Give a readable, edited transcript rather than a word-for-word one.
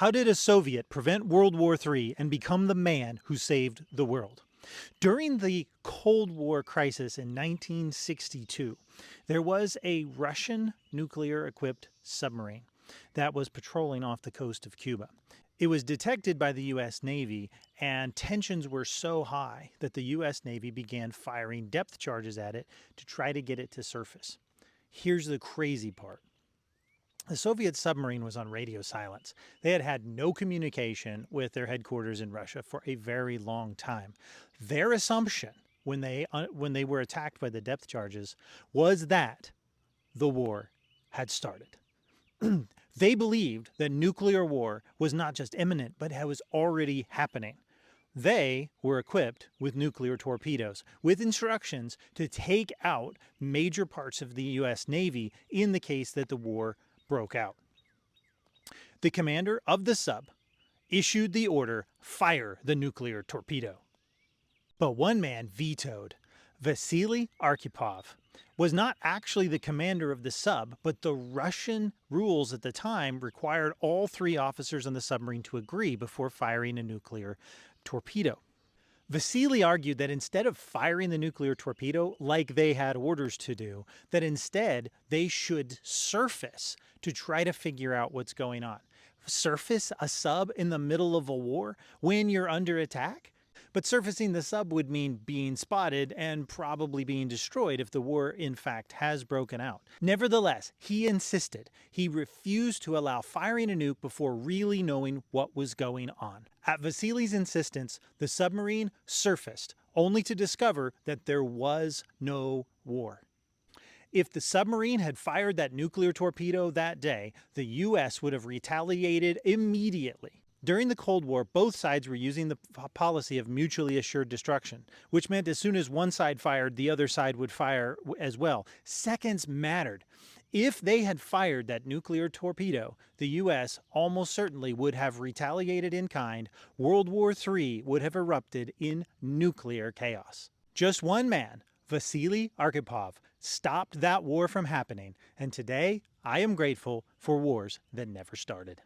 How did a Soviet prevent World War III and become the man who saved the world? During the Cold War crisis in 1962, there was a Russian nuclear equipped submarine that was patrolling off the coast of Cuba. It was detected by the U.S. Navy, and tensions were so high that the U.S. Navy began firing depth charges at it to try to get it to surface. Here's the crazy part. The Soviet submarine was on radio silence. They had had no communication with their headquarters in Russia for a very long time. Their assumption when they were attacked by the depth charges was that the war had started. They believed that nuclear war was not just imminent, but it was already happening. They were equipped with nuclear torpedoes, with instructions to take out major parts of the U.S. Navy in the case that the war broke out. The commander of the sub issued the order, fire the nuclear torpedo. But one man vetoed. Vasily Arkhipov was not actually the commander of the sub, but the Russian rules at the time required all three officers on the submarine to agree before firing a nuclear torpedo. Vasily argued that instead of firing the nuclear torpedo like they had orders to do, that instead they should surface to try to figure out what's going on. Surface a sub in the middle of a war when you're under attack? But surfacing the sub would mean being spotted and probably being destroyed if the war, in fact, has broken out. Nevertheless, he insisted. He refused to allow firing a nuke before really knowing what was going on. At Vasily's insistence, the submarine surfaced, only to discover that there was no war. If the submarine had fired that nuclear torpedo that day, the U.S. would have retaliated immediately. During the Cold War, both sides were using the policy of mutually assured destruction, which meant as soon as one side fired, the other side would fire as well. Seconds mattered. If they had fired that nuclear torpedo, the U.S. almost certainly would have retaliated in kind. World War III would have erupted in nuclear chaos. Just one man, Vasily Arkhipov, stopped that war from happening, and today I am grateful for wars that never started.